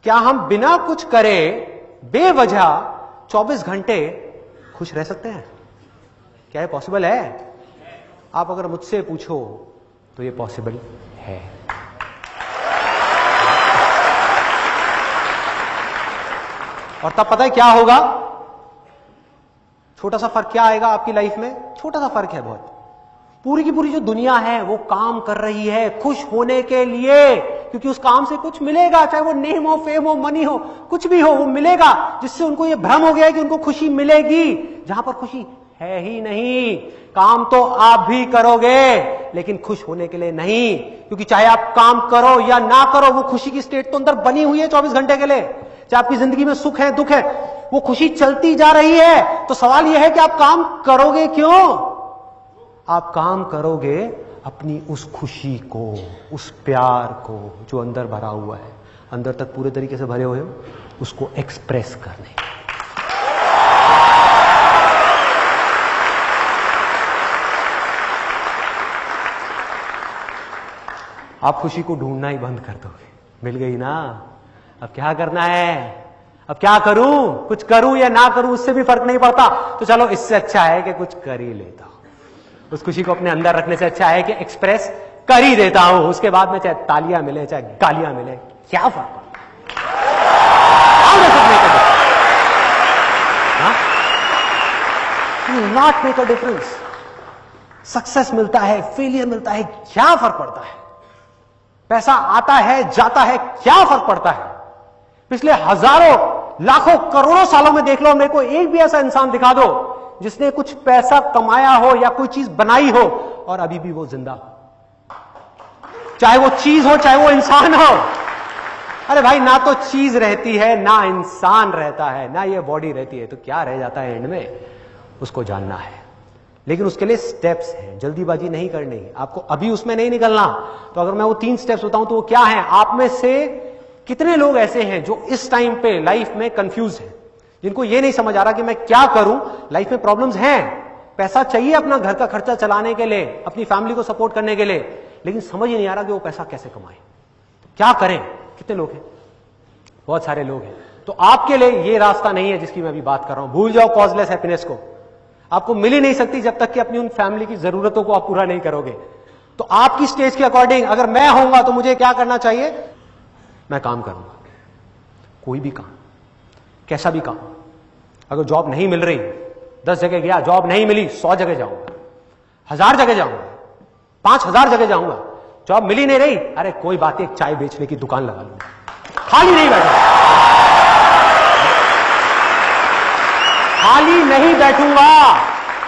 क्या हम बिना कुछ करे बेवजह 24 घंटे खुश रह सकते हैं? क्या ये पॉसिबल है? आप अगर मुझसे पूछो तो ये पॉसिबल है। और तब पता है क्या होगा? छोटा सा फर्क क्या आएगा आपकी लाइफ में? छोटा सा फर्क है बहुत। पूरी की पूरी जो दुनिया है वो काम कर रही है खुश होने के लिए, क्योंकि उस काम से कुछ मिलेगा, चाहे वो नेम हो, फेम हो, मनी हो, कुछ भी हो, वो मिलेगा, जिससे उनको ये भ्रम हो गया है कि उनको खुशी मिलेगी, जहां पर खुशी है ही नहीं। काम तो आप भी करोगे लेकिन खुश होने के लिए नहीं, क्योंकि चाहे आप काम करो या ना करो, वो खुशी की स्टेट तो अंदर बनी हुई है 24 घंटे के लिए। चाहे आपकी जिंदगी में सुख है, दुख है, वो खुशी चलती जा रही है। तो सवाल यह है कि आप काम करोगे क्यों? आप काम करोगे अपनी उस खुशी को, उस प्यार को जो अंदर भरा हुआ है, अंदर तक पूरे तरीके से भरे हुए हो, उसको एक्सप्रेस करने। आप खुशी को ढूंढना ही बंद कर दोगे। मिल गई ना, अब क्या करना है? अब क्या करूं? कुछ करूं या ना करूं उससे भी फर्क नहीं पड़ता। तो चलो, इससे अच्छा है कि कुछ कर ही लेता हूं। उस खुशी को अपने अंदर रखने से अच्छा है कि एक्सप्रेस कर ही देता हूं। उसके बाद में चाहे तालियां मिले, चाहे गालियां मिले, क्या फर्क पड़ता? Not make a difference. Success मिलता है, फेलियर मिलता है, क्या फर्क पड़ता है? पैसा आता है, जाता है, क्या फर्क पड़ता है? पिछले हजारों, लाखों, करोड़ों सालों में देख लो, मेरे को एक भी ऐसा इंसान दिखा दो जिसने कुछ पैसा कमाया हो या कोई चीज बनाई हो और अभी भी वो जिंदा हो। चाहे वो चीज हो, चाहे वो इंसान हो। अरे भाई, ना तो चीज रहती है, ना इंसान रहता है, ना ये बॉडी रहती है, तो क्या रह जाता है एंड में? उसको जानना है। लेकिन उसके लिए स्टेप्स हैं, जल्दीबाजी नहीं करनी, आपको अभी उसमें नहीं निकलना। तो अगर मैं वो 3 स्टेप्स बताऊं तो वो क्या है? आप में से कितने लोग ऐसे हैं जो इस टाइम पे लाइफ में कंफ्यूज हैं, जिनको ये नहीं समझ आ रहा कि मैं क्या करूं? लाइफ में प्रॉब्लम्स हैं, पैसा चाहिए अपना घर का खर्चा चलाने के लिए, अपनी फैमिली को सपोर्ट करने के लिए, लेकिन समझ ही नहीं आ रहा कि वो पैसा कैसे कमाएं। तो क्या करें? कितने लोग हैं? बहुत सारे लोग हैं। तो आपके लिए ये रास्ता नहीं है जिसकी मैं अभी बात कर रहा हूं। भूल जाओ कॉजलेस हैप्पीनेस को, आपको मिल ही नहीं सकती जब तक कि अपनी उन फैमिली की जरूरतों को आप पूरा नहीं करोगे। तो आपकी स्टेज के अकॉर्डिंग अगर मैं होऊंगा तो मुझे क्या करना चाहिए? मैं काम करूंगा, कोई भी काम, कैसा भी काम। अगर जॉब नहीं मिल रही, 10 जगह गया, जॉब नहीं मिली, 100 जगह जाऊंगा, 1000 जगह जाऊंगा, 5000 जगह जाऊंगा, जॉब मिली नहीं रही, अरे कोई बात नहीं, एक चाय बेचने की दुकान लगा लूंगा, खाली नहीं बैठूंगा, खाली नहीं बैठूंगा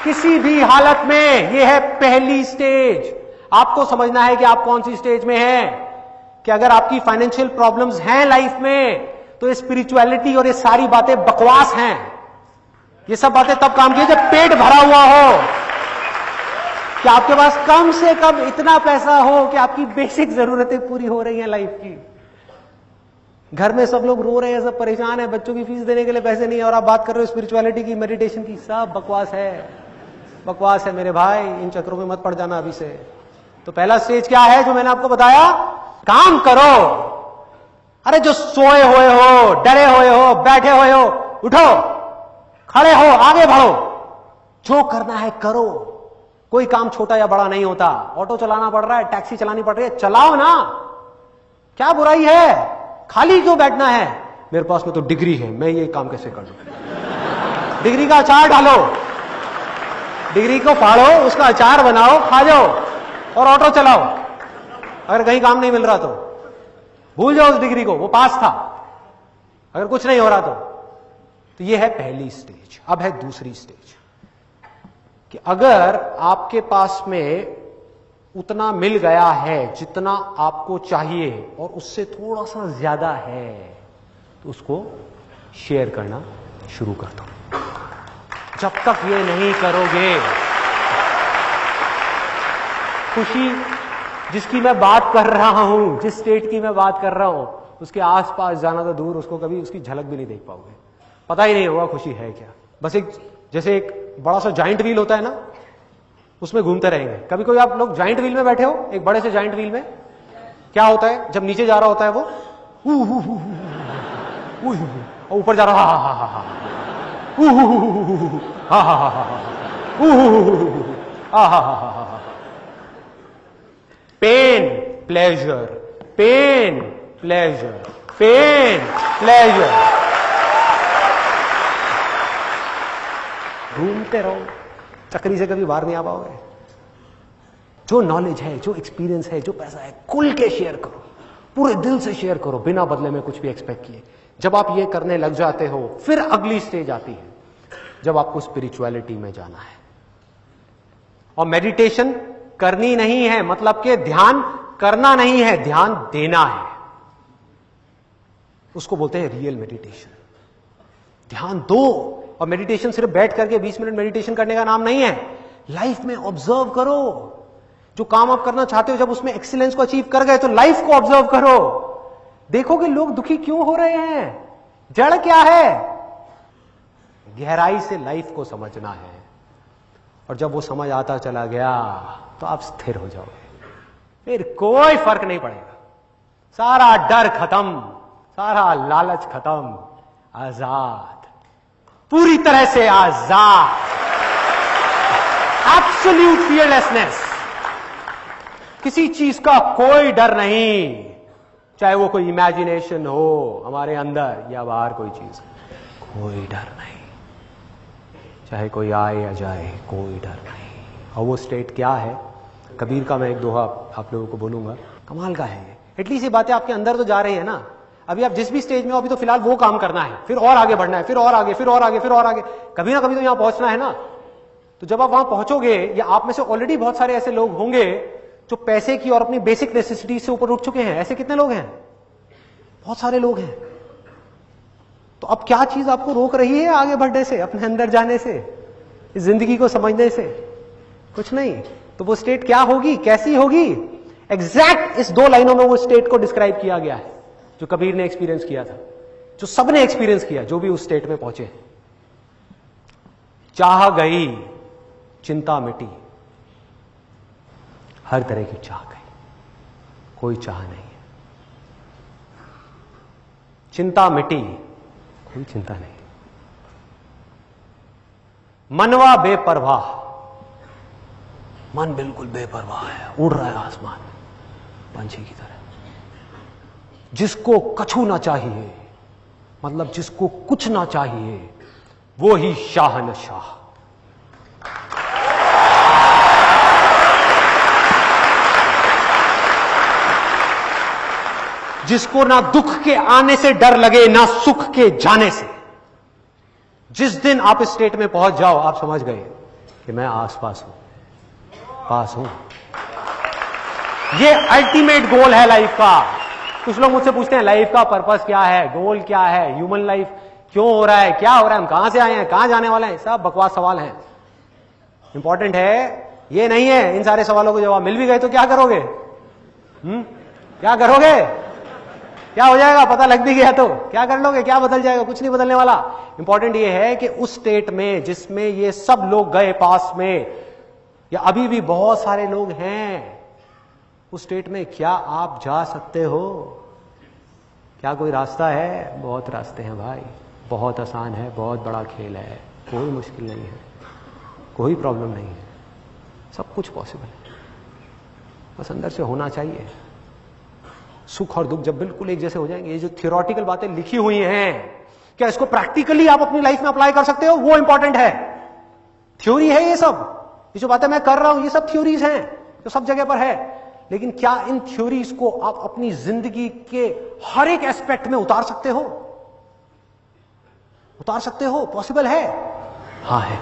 किसी भी हालत में। यह है पहली स्टेज। आपको समझना है कि आप कौन सी स्टेज में हैं। कि अगर आपकी फाइनेंशियल प्रॉब्लम्स हैं लाइफ में, तो ये स्पिरिचुअलिटी और ये सारी बातें बकवास हैं। ये सब बातें तब काम की जब पेट भरा हुआ हो, कि आपके पास कम से कम इतना पैसा हो कि आपकी बेसिक जरूरतें पूरी हो रही हैं लाइफ की। घर में सब लोग रो रहे हैं, सब परेशान है, बच्चों की फीस देने के लिए पैसे नहीं है, और आप बात कर रहे हो स्पिरिचुअलिटी की, मेडिटेशन की। सब बकवास है, बकवास है मेरे भाई। इन चक्रों में मत पड़ जाना अभी से। तो पहला स्टेज क्या है जो मैंने आपको बताया? काम करो। अरे जो सोए हुए हो, डरे हुए हो, बैठे हुए हो, उठो, खड़े हो, आगे बढ़ो, जो करना है करो। कोई काम छोटा या बड़ा नहीं होता। ऑटो चलाना पड़ रहा है, टैक्सी चलानी पड़ रही है, चलाओ ना, क्या बुराई है? खाली क्यों बैठना है? मेरे पास में तो डिग्री है, मैं ये काम कैसे कर लूं? डिग्री का अचार डालो, डिग्री को फाड़ो, उसका अचार बनाओ, खा जाओ और ऑटो चलाओ। अगर कहीं काम नहीं मिल रहा तो भूल जाओ उस डिग्री को, वो पास था। अगर कुछ नहीं हो रहा तो ये है पहली स्टेज। अब है दूसरी स्टेज, कि अगर आपके पास में उतना मिल गया है जितना आपको चाहिए और उससे थोड़ा सा ज्यादा है, तो उसको शेयर करना शुरू कर दो। जब तक ये नहीं करोगे, खुशी जिसकी मैं बात कर रहा हूं, जिस स्टेट की मैं बात कर रहा हूं, उसके आसपास जाना तो दूर, उसको कभी उसकी झलक भी नहीं देख पाओगे। पता ही नहीं होगा खुशी है क्या। बस एक, जैसे एक बड़ा सा जाइंट व्हील होता है ना, उसमें घूमते रहेंगे। कभी कोई आप लोग जाइंट व्हील में बैठे हो? एक बड़े से जाइंट व्हील में क्या होता है? जब नीचे जा रहा होता है वो ऊपर जा रहा, pain pleasure, pain pleasure, pain pleasure, घूमते रहो, चक्री से कभी बाहर नहीं आ पाओगे। जो नॉलेज है, जो एक्सपीरियंस है, जो पैसा है, खुल के शेयर करो, पूरे दिल से शेयर करो, बिना बदले में कुछ भी एक्सपेक्ट किए। जब आप ये करने लग जाते हो, फिर अगली स्टेज आती है जब आपको स्पिरिचुअलिटी में जाना है। और मेडिटेशन करनी नहीं है, मतलब कि ध्यान करना नहीं है, ध्यान देना है। उसको बोलते हैं रियल मेडिटेशन। ध्यान दो। और मेडिटेशन सिर्फ बैठ करके 20 मिनट मेडिटेशन करने का नाम नहीं है। लाइफ में ऑब्जर्व करो। जो काम आप करना चाहते हो, जब उसमें एक्सीलेंस को अचीव कर गए तो लाइफ को ऑब्जर्व करो। देखो कि लोग दुखी क्यों हो रहे हैं, जड़ क्या है। गहराई से लाइफ को समझना है। और जब वो समझ आता चला गया तो आप स्थिर हो जाओगे, फिर कोई फर्क नहीं पड़ेगा। सारा डर खत्म, सारा लालच खत्म, आजाद, पूरी तरह से आजाद, एब्सोल्यूट फियरलेसनेस। किसी चीज का कोई डर नहीं, चाहे वो कोई इमेजिनेशन हो हमारे अंदर या बाहर कोई चीज, कोई डर नहीं। चाहे कोई आए या जाए, कोई डर नहीं। और वो स्टेट क्या है, कबीर का मैं एक दोहा आप लोगों को बोलूंगा, कमाल का है। एटलीस्ट ये बातें आपके अंदर तो जा रही है ना। अभी आप जिस भी स्टेज में हो, अभी तो फिलहाल वो काम करना है, फिर और आगे बढ़ना है, फिर और आगे, फिर और आगे, फिर और आगे, कभी ना कभी तो यहां पहुंचना है ना। तो जब आप वहां पहुंचोगे, या आप में से ऑलरेडी बहुत सारे ऐसे लोग होंगे जो पैसे की और अपनी बेसिक नेसेसिटी से ऊपर उठ चुके हैं। ऐसे कितने लोग हैं, बहुत सारे लोग हैं। तो अब क्या चीज आपको रोक रही है आगे बढ़ने से, अपने अंदर जाने से, इस जिंदगी को समझने से? कुछ नहीं। तो वो स्टेट क्या होगी, कैसी होगी? एग्जैक्ट इस 2 लाइनों में वो स्टेट को डिस्क्राइब किया गया है जो कबीर ने एक्सपीरियंस किया था, जो सबने एक्सपीरियंस किया, जो भी उस स्टेट में पहुंचे। चाह गई, चिंता मिटी, हर तरह की चाह गई, कोई चाह नहीं है। चिंता मिटी, कोई चिंता नहीं। मनवा बेपरवाह, मन बिल्कुल बेपरवाह है, उड़ रहा है आसमान पंछी की तरह। जिसको कछु ना चाहिए, मतलब जिसको कुछ ना चाहिए, वो ही शाहनशाह। जिसको ना दुख के आने से डर लगे, ना सुख के जाने से। जिस दिन आप इस स्टेट में पहुंच जाओ, आप समझ गए कि मैं आसपास हूं, पास हूं। ये अल्टीमेट गोल है लाइफ का। कुछ लोग मुझसे पूछते हैं लाइफ का पर्पस क्या है, गोल क्या है, ह्यूमन लाइफ क्यों हो रहा है, क्या हो रहा है, हम कहां से आए हैं, कहां जाने वाले हैं। सब बकवास सवाल हैं। इंपॉर्टेंट है ये नहीं है। इन सारे सवालों को जवाब मिल भी गए तो क्या करोगे? क्या करोगे? क्या हो जाएगा? पता लग भी गया तो क्या कर लोगे? क्या बदल जाएगा? कुछ नहीं बदलने वाला। इंपॉर्टेंट ये है कि उस स्टेट में जिसमें ये सब लोग गए पास में, या अभी भी बहुत सारे लोग हैं उस स्टेट में, क्या आप जा सकते हो? क्या कोई रास्ता है? बहुत रास्ते हैं भाई, बहुत आसान है, बहुत बड़ा खेल है, कोई मुश्किल नहीं है, कोई प्रॉब्लम नहीं है, सब कुछ पॉसिबल है। बस अंदर से होना चाहिए। सुख और दुख जब बिल्कुल एक जैसे हो जाएंगे, ये जो थियोरेटिकल बातें लिखी हुई हैं, क्या इसको प्रैक्टिकली आप अपनी लाइफ में अप्लाई कर सकते हो? वो इंपॉर्टेंट है। थ्योरी है ये सब, ये जो बातें मैं कर रहा हूं ये सब थ्योरीज हैं जो सब जगह पर है। लेकिन क्या इन थ्योरीज को आप अपनी जिंदगी के हर एक एस्पेक्ट में उतार सकते हो? उतार सकते हो? पॉसिबल है? हाँ है।